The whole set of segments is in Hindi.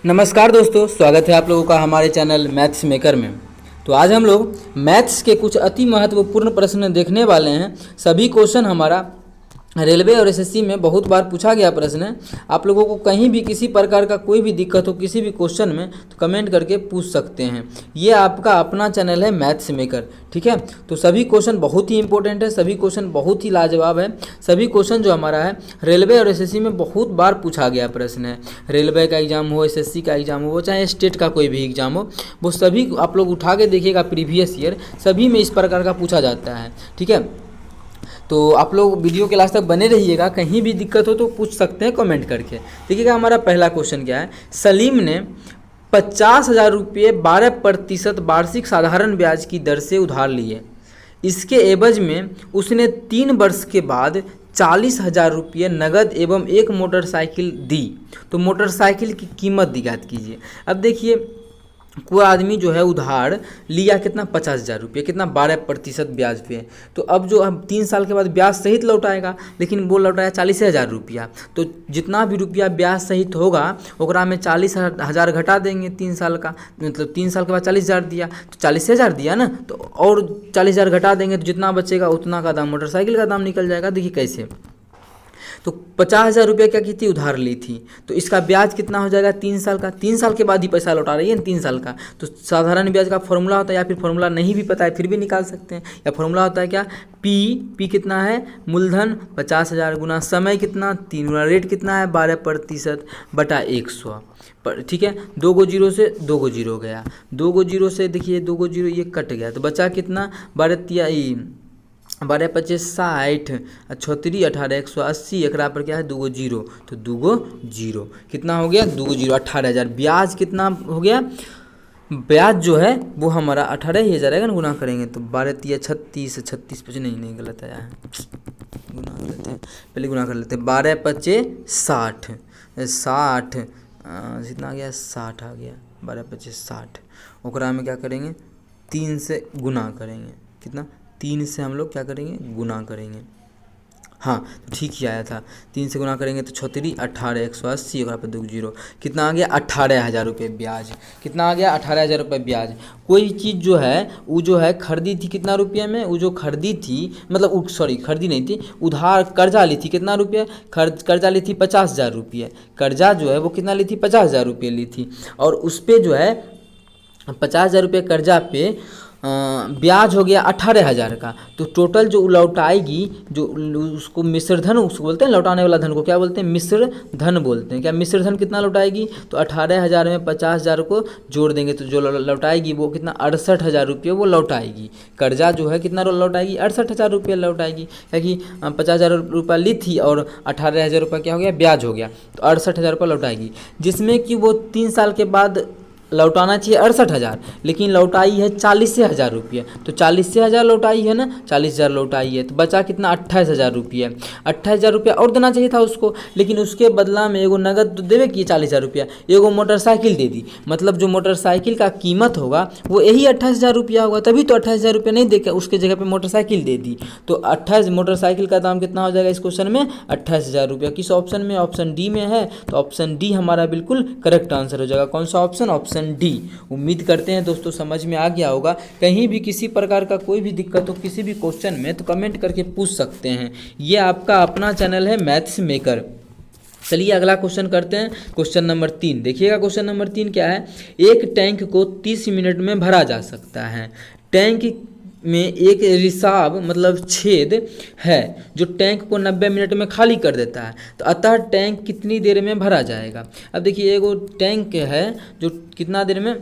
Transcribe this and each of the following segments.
नमस्कार दोस्तों, स्वागत है आप लोगों का हमारे चैनल मैथ्स मेकर में। तो आज हम लोग मैथ्स के कुछ अति महत्वपूर्ण प्रश्न देखने वाले हैं। सभी क्वेश्चन हमारा रेलवे और एसएससी में बहुत बार पूछा गया प्रश्न है। आप लोगों को कहीं भी किसी प्रकार का कोई भी दिक्कत हो किसी भी क्वेश्चन में तो कमेंट करके पूछ सकते हैं। ये आपका अपना चैनल है मैथ्स मेकर, ठीक है। तो सभी क्वेश्चन बहुत ही इंपॉर्टेंट है, सभी क्वेश्चन बहुत ही लाजवाब है। सभी क्वेश्चन जो हमारा है रेलवे और एसएससी में बहुत बार पूछा गया प्रश्न है। रेलवे का एग्जाम हो, एसएससी का एग्जाम हो, चाहे स्टेट का कोई भी एग्जाम हो, वो सभी आप लोग उठा के देखिएगा प्रीवियस ईयर, सभी में इस प्रकार का पूछा जाता है, ठीक है। तो आप लोग वीडियो के लास्ट तक बने रहिएगा, कहीं भी दिक्कत हो तो पूछ सकते हैं कमेंट करके। देखिएगा हमारा पहला क्वेश्चन क्या है। सलीम ने 50,000 रुपये 12% वार्षिक साधारण ब्याज की दर से उधार लिए। इसके एवज में उसने 3 वर्ष के बाद 40,000 रुपये नगद एवं एक मोटरसाइकिल दी। तो मोटरसाइकिल की कीमत ज्ञात कीजिए। अब देखिए, कोई आदमी जो है उधार लिया कितना, 50,000 रुपये, कितना 12% ब्याज पे। तो अब जो हम 3 साल के बाद ब्याज सहित लौटाएगा, लेकिन वो लौटाया 40,000 रुपया। तो जितना भी रुपया ब्याज सहित होगा ओकरा में 40,000 घटा देंगे 3 साल का, मतलब 3 साल के बाद 40,000 दिया तो 40,000 दिया ना, तो और 40,000 घटा देंगे तो जितना बचेगा उतना का दाम मोटरसाइकिल का दाम निकल जाएगा। देखिए कैसे, तो 50,000 रुपये क्या की थी, उधार ली थी। तो इसका ब्याज कितना हो जाएगा, 3 साल का। 3 साल के बाद ही पैसा लौटा रही है, 3 साल का। तो साधारण ब्याज का फॉर्मूला होता है, या फिर फॉर्मूला नहीं भी पता है फिर भी निकाल सकते हैं। या फॉर्मूला होता है क्या, पी कितना है, मूलधन 50,000 गुना समय कितना 3 गुना रेट कितना है 12% बटा 100, ठीक है। 2 को 0 से 2 को 0 गया, 2 को 0 से देखिए 2 को 0 ये कट गया, तो बचा कितना 12 25 60, 36 18 180, एकरा पर क्या है 2 को 0, तो 2 को 0 कितना हो गया, 2 को 0 18,000। ब्याज कितना हो गया, ब्याज जो है वो हमारा 18,000 है ना, गुना करेंगे तो 12 3 36, 36 पचे नहीं गलत आया है, गुना कर लेते हैं, पहले गुना कर लेते हैं। 12 पचे 60, 60 जितना आ गया 60 आ गया, 12 पचे 60। ओकरा में क्या करेंगे 3 से गुना करेंगे, कितना 3 से हम लोग क्या करेंगे गुना करेंगे। हाँ तो ठीक ही आया था, 3 से गुना करेंगे तो 36 18 180, और पर 2 0 कितना आ गया 18,000 रुपये ब्याज। कितना आ गया 18,000 रुपये ब्याज। कोई चीज़ जो है वो जो है खरीदी थी कितना रुपये में, वो जो खरीदी थी मतलब सॉरी खरीदी नहीं थी, उधार कर्जा ली थी कितना रुपये, कर्जा ली थी 50,000 रुपये। कर्जा जो है वो कितना ली थी 50,000 रुपये ली थी, और उस पर जो है 50,000 रुपये कर्जा पे ब्याज हो गया 18,000 का। तो टोटल जो लौटाएगी, जो उसको मिश्र धन उसको बोलते हैं, लौटाने वाला धन को क्या बोलते हैं, मिश्र धन बोलते हैं। क्या मिश्र धन कितना लौटाएगी, तो 18,000 में 50,000 को जोड़ देंगे तो जो लौटाएगी वो कितना 68,000 रुपये वो लौटाएगी। कर्जा जो है कितना लौटाएगी 68,000 रुपये लौटाएगी, क्योंकि 50,000 रुपये ली थी और 18,000 रुपये क्या हो गया ब्याज हो गया, तो 68,000 रुपये लौटाएगी। जिसमें कि वो 3 साल के बाद लौटाना चाहिए 68,000, लेकिन लौटाई है 40,000 रुपये। तो 40,000 लौटाई है ना, 40,000 लौटाई है, तो बचा कितना 28,000 रुपये। 28,000 रुपया और देना चाहिए था उसको, लेकिन उसके बदला में एगो नगद तो देवे कि 40,000 रुपया, एगो मोटरसाइकिल दे दी। मतलब जो मोटरसाइकिल का कीमत होगा वो यही 28,000 रुपया होगा, तभी तो 28,000 रुपये नहीं देकर उसके जगह पर मोटरसाइकिल दे दी। तो 28 मोटरसाइकिल का दाम कितना हो जाएगा इस क्वेश्चन में 28,000 रुपया। किस ऑप्शन में, ऑप्शन डी में है, तो ऑप्शन डी हमारा बिल्कुल करेक्ट आंसर हो जाएगा। कौन सा ऑप्शन, ऑप्शन डी। उम्मीद करते हैं दोस्तों समझ में आ गया होगा। कहीं भी किसी प्रकार का कोई भी दिक्कत हो किसी भी क्वेश्चन में तो कमेंट करके पूछ सकते हैं। ये आपका अपना चैनल है मैथ्स मेकर। चलिए अगला क्वेश्चन करते हैं, क्वेश्चन नंबर 3। देखिएगा क्वेश्चन नंबर 3 क्या है। एक टैंक को 30 मिनट में भरा जा सकता है। टैंक में एक रिसाव मतलब छेद है जो टैंक को 90 मिनट में खाली कर देता है, तो अतः टैंक कितनी देर में भरा जाएगा। अब देखिए एगो टैंक है जो कितना देर में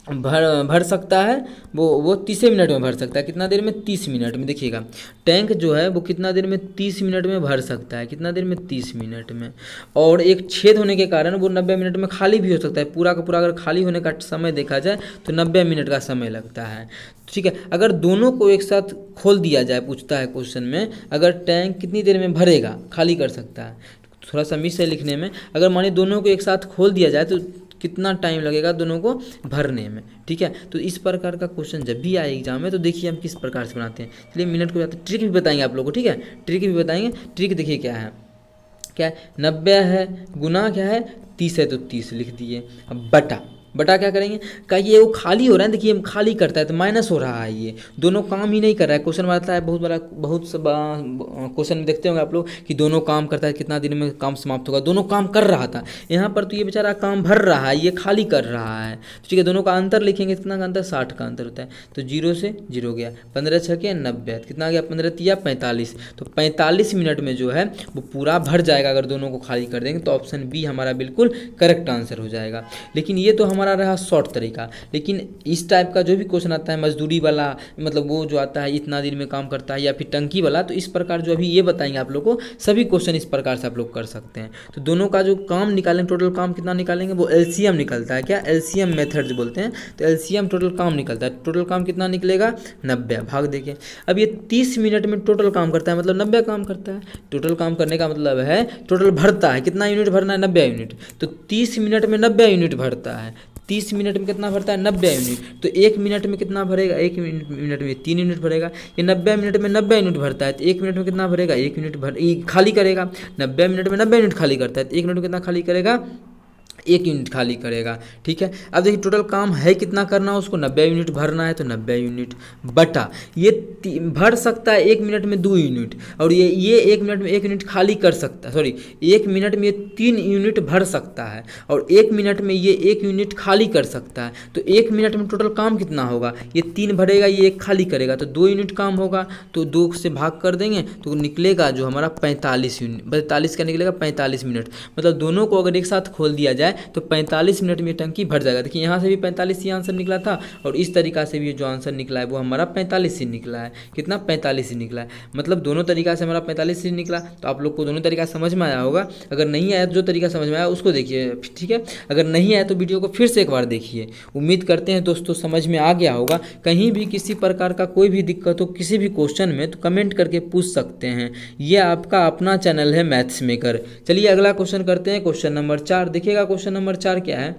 भर सकता है, वो 30 मिनट में भर सकता है। कितना देर में 30 मिनट में। देखिएगा टैंक जो है वो कितना देर में 30 मिनट में भर सकता है, कितना देर में 30 मिनट में। और एक छेद होने के कारण वो 90 मिनट में खाली भी हो सकता है। पूरा का पूरा अगर खाली होने का समय देखा जाए तो 90 मिनट का समय लगता है, ठीक है। अगर दोनों को एक साथ खोल दिया जाए, पूछता है क्वेश्चन में, अगर टैंक कितनी देर में भरेगा, खाली कर सकता है, थोड़ा सा मिस है लिखने में। अगर मानिए दोनों को एक साथ खोल दिया जाए तो कितना टाइम लगेगा दोनों को भरने में, ठीक है। तो इस प्रकार का क्वेश्चन जब भी आए एग्जाम में तो देखिए हम किस प्रकार से बनाते हैं। चलिए मिनट को जाते ट्रिक भी बताएंगे आप लोगों को, ठीक है। ट्रिक भी बताएंगे। ट्रिक देखिए क्या है, क्या है 90 है, गुना क्या है 30 है तो 30 लिख दिए। अब बटा क्या करेंगे, कहिए वो खाली हो रहा है, देखिए खाली करता है तो माइनस हो रहा है, ये दोनों काम ही नहीं कर रहा है। क्वेश्चन आता है बहुत बड़ा, बहुत क्वेश्चन में देखते होंगे आप लोग कि दोनों काम करता है, कितना दिन में काम समाप्त होगा, दोनों काम कर रहा था। यहाँ पर तो ये बेचारा काम भर रहा है, ये खाली कर रहा है। ठीक है, दोनों का अंतर लिखेंगे, कितना का अंतर 60 का अंतर होता है, तो 0 से 0 गया, 15 छके 90, कितना गया 15 तिया 45, तो 45 मिनट में जो है वो पूरा भर जाएगा अगर दोनों को खाली कर देंगे, तो ऑप्शन बी हमारा बिल्कुल करेक्ट आंसर हो जाएगा। लेकिन ये तो हमारा रहा शॉर्ट तरीका, लेकिन इस टाइप का जो भी क्वेश्चन आता है मजदूरी वाला, मतलब वो जो आता है इतना दिन में काम करता है, या फिर टंकी वाला, तो इस प्रकार जो अभी ये बताएंगे आप लोग को, सभी क्वेश्चन इस प्रकार से आप लोग कर सकते हैं। तो दोनों का जो काम निकालेंगे, टोटल काम कितना निकालेंगे, वो एलसीएम निकलता है, क्या एलसीएम मेथड जो बोलते हैं, तो एलसीएम टोटल काम निकलता है। टोटल काम कितना निकलेगा 90, भाग देखिए। अब ये 30 मिनट में टोटल काम करता है, मतलब 90 काम करता है। टोटल काम करने का मतलब है टोटल भरता है, कितना यूनिट भरना है 90 यूनिट, तो 30 मिनट में 90 यूनिट भरता है। 30 मिनट में कितना भरता है 90 यूनिट, तो 1 मिनट में कितना भरेगा, 1 मिनट में 3 यूनिट भरेगा। ये 90 मिनट में 90 यूनिट भरता है, तो 1 मिनट में कितना भरेगा, 1 यूनिट खाली करेगा। 90 मिनट में 90 यूनिट खाली करता है, तो 1 मिनट में कितना खाली करेगा, 1 यूनिट खाली करेगा। ठीक है, अब देखिए टोटल काम है कितना करना, उसको 90 यूनिट भरना है, तो 90 यूनिट बटा ये भर सकता है 1 मिनट में 2 यूनिट, और ये 1 मिनट में 1 यूनिट खाली कर सकता है, सॉरी 1 मिनट में ये 3 यूनिट भर सकता है, और 1 मिनट में ये 1 यूनिट खाली कर सकता है। तो 1 मिनट में टोटल काम कितना होगा, ये 3 भरेगा, ये 1 खाली करेगा, तो 2 यूनिट काम होगा, तो 2 से भाग कर देंगे तो निकलेगा जो हमारा 45 यूनिट, 45 का निकलेगा 45 मिनट। मतलब दोनों को अगर एक साथ खोल दिया जाए तो 45 मिनट में टंकी भर जाएगा। देखिए यहाँ से भी 45 ही आंसर निकला था, और इस तरीका से भी जो आंसर निकला है वो हमारा 45 ही निकला है। कितना 45 ही निकला है, मतलब दोनों तरीका से हमारा 45 ही निकला। तो आप लोग को दोनों तरीका समझ में आया होगा, अगर नहीं आया तो जो तरीका समझ में आया उसको देखिए, ठीक है। अगर नहीं आया तो वीडियो को फिर से एक बार देखिए। उम्मीद करते हैं दोस्तों समझ में आ गया होगा। कहीं भी किसी प्रकार का कोई भी दिक्कत हो किसी भी क्वेश्चन में तो कमेंट करके पूछ सकते हैं। ये आपका अपना चैनल है मैथ्स मेकर। चलिए अगला क्वेश्चन करते हैं, क्वेश्चन नंबर 4 देखिएगा। क्वेश्चन नंबर 4 क्या है,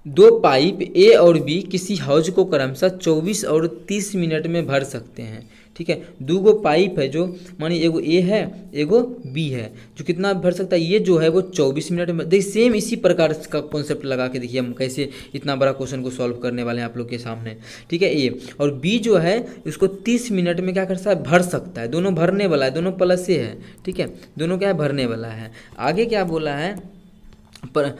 2 पाइप ए और बी किसी हौज को क्रमशः 24 और 30 मिनट में भर सकते हैं। ठीक है, 2 पाइप है, जो मानिए एगो ए है एगो बी है, जो कितना भर सकता है, ये जो है वो 24 मिनट में। देखिए सेम इसी प्रकार का कॉन्सेप्ट लगा के देखिए हम कैसे इतना बड़ा क्वेश्चन को सॉल्व करने वाले हैं आप लोग के सामने। ठीक है, ए और बी जो है उसको 30 मिनट में क्या कर सकता है, भर सकता है। दोनों भरने वाला है, दोनों प्लस से है। ठीक है, दोनों क्या है, भरने वाला है। आगे क्या बोला है, पर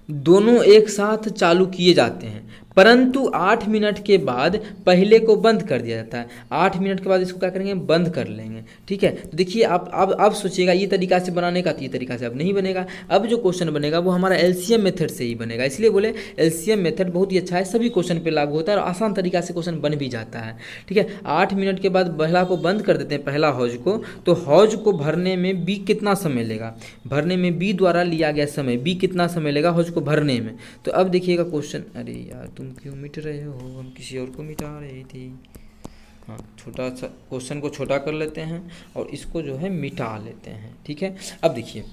दोनों एक साथ चालू किए जाते हैं, परंतु 8 मिनट के बाद पहले को बंद कर दिया जाता है। 8 मिनट के बाद इसको क्या करेंगे, बंद कर लेंगे। ठीक है, तो देखिए आप अब सोचिएगा ये तरीका से बनाने का, तो ये तरीका से अब नहीं बनेगा। अब जो क्वेश्चन बनेगा वो हमारा एलसीएम मेथड से ही बनेगा। इसलिए बोले एलसीएम मेथड बहुत ही अच्छा है, सभी क्वेश्चन पे लागू होता है और आसान तरीका से क्वेश्चन बन भी जाता है। ठीक है, 8 मिनट के बाद पहला को बंद कर देते हैं, पहला हौज को, तो हौज को भरने में बी कितना समय लेगा, भरने में बी द्वारा लिया गया समय, बी कितना समय लेगा हौज को भरने में। तो अब देखिएगा क्वेश्चन, अरे यार तुम क्यों मिट रहे हो, हम किसी और को मिटा रही थी। हाँ, छोटा सा क्वेश्चन को छोटा कर लेते हैं और इसको जो है मिटा लेते हैं। ठीक है, अब देखिए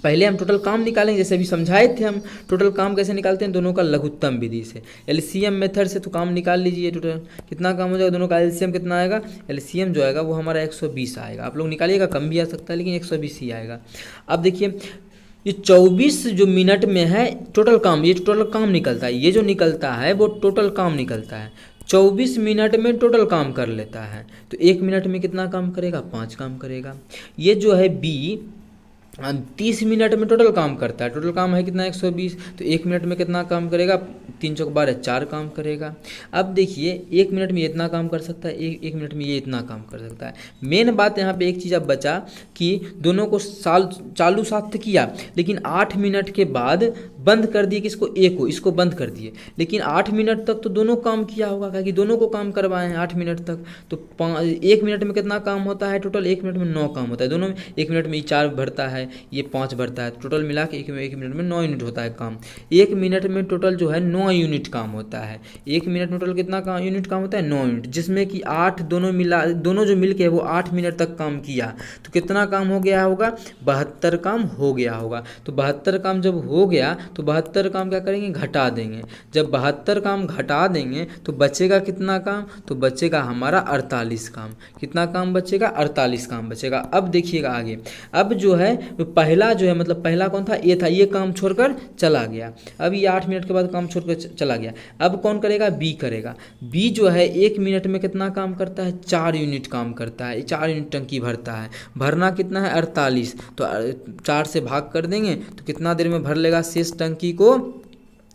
पहले हम टोटल काम निकालेंगे, जैसे अभी समझाए थे हम टोटल काम कैसे निकालते हैं, दोनों का लघुत्तम विधि से, एलसीएम मेथड से। तो काम निकाल लीजिए, टोटल कितना काम हो जाएगा, दोनों का एलसीएम कितना आएगा, एलसीएम जो आएगा वो हमारा 120 आएगा। आप लोग निकालिएगा, कम भी आ सकता है लेकिन 120 ही आएगा। अब देखिए ये 24 जो मिनट में है टोटल काम, ये टोटल काम निकलता है, ये जो निकलता है वो टोटल काम निकलता है। 24 मिनट में टोटल काम कर लेता है, तो 1 मिनट में कितना काम करेगा, 5 काम करेगा। ये जो है बी 30 मिनट में टोटल काम करता है, टोटल काम है कितना 120, तो 1 मिनट में कितना काम करेगा, 3 चौक 12 4 काम करेगा। अब देखिए 1 मिनट में ये इतना काम कर सकता है, एक मिनट में ये इतना काम कर सकता है। मेन बात यहाँ पे एक चीज़ अब बचा कि दोनों को चालू साथ किया, लेकिन 8 मिनट के बाद बंद कर दिए, किसको, ए को, इसको बंद कर दिए। लेकिन 8 मिनट तक तो दोनों काम किया होगा, क्योंकि दोनों को काम करवाए हैं 8 मिनट तक। तो 1 मिनट में कितना काम होता है टोटल, 1 मिनट में 9 काम होता है दोनों में। 1 मिनट में 4 भरता है, ये 5 भरता है, टोटल मिला के 1 मिनट में 9 यूनिट होता है काम। 1 मिनट में टोटल जो है 9 यूनिट काम होता है। 1 मिनट में टोटल कितना काम यूनिट काम होता है, 9 यूनिट, जिसमें कि 8 दोनों जो मिल के वो 8 मिनट तक काम किया। तो कितना काम हो गया होगा, 72 काम हो गया होगा। तो 72 काम जब हो गया तो 72 काम क्या करेंगे, घटा देंगे। जब 72 काम घटा देंगे तो बचेगा कितना काम, तो बचेगा हमारा 48 काम। कितना काम बचेगा, 48 काम बचेगा। अब देखिएगा आगे, अब जो है पहला जो है मतलब पहला कौन था, ये था, ये काम छोड़कर चला गया। अब ये 8 मिनट के बाद काम छोड़कर चला गया। अब कौन करेगा, बी करेगा। बी जो है 1 मिनट में कितना काम करता है, 4 यूनिट काम करता है, 4 यूनिट टंकी भरता है। भरना कितना है, 48, तो 4 से भाग कर देंगे तो कितना देर में भर लेगा शेष टंकी को,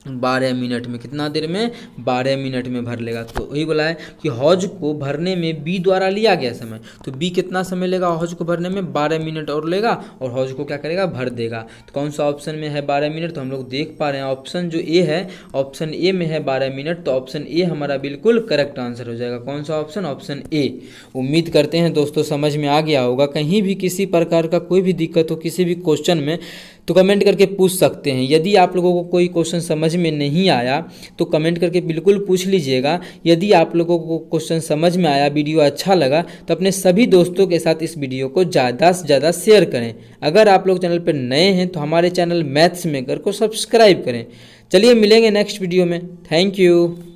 12 मिनट में। कितना देर में, 12 मिनट में भर लेगा। तो वही बोला है कि हौज को भरने में बी द्वारा लिया गया समय, तो बी कितना समय लेगा हौज को भरने में, 12 मिनट और लेगा और हौज को क्या करेगा, भर देगा। तो कौन सा ऑप्शन में है 12 मिनट, तो हम लोग देख पा रहे हैं ऑप्शन जो ए है, ऑप्शन ए में है 12 मिनट, तो ऑप्शन ए हमारा बिल्कुल करेक्ट आंसर हो जाएगा। कौन सा ऑप्शन, ऑप्शन ए। उम्मीद करते हैं दोस्तों समझ में आ गया होगा। कहीं भी किसी प्रकार का कोई भी दिक्कत हो किसी भी क्वेश्चन में तो कमेंट करके पूछ सकते हैं। यदि आप लोगों को कोई क्वेश्चन समझ में नहीं आया तो कमेंट करके बिल्कुल पूछ लीजिएगा। यदि आप लोगों को क्वेश्चन समझ में आया, वीडियो अच्छा लगा, तो अपने सभी दोस्तों के साथ इस वीडियो को ज़्यादा से ज़्यादा शेयर करें। अगर आप लोग चैनल पर नए हैं तो हमारे चैनल मैथ्स मेकर को सब्सक्राइब करें। चलिए मिलेंगे नेक्स्ट वीडियो में। Thank you.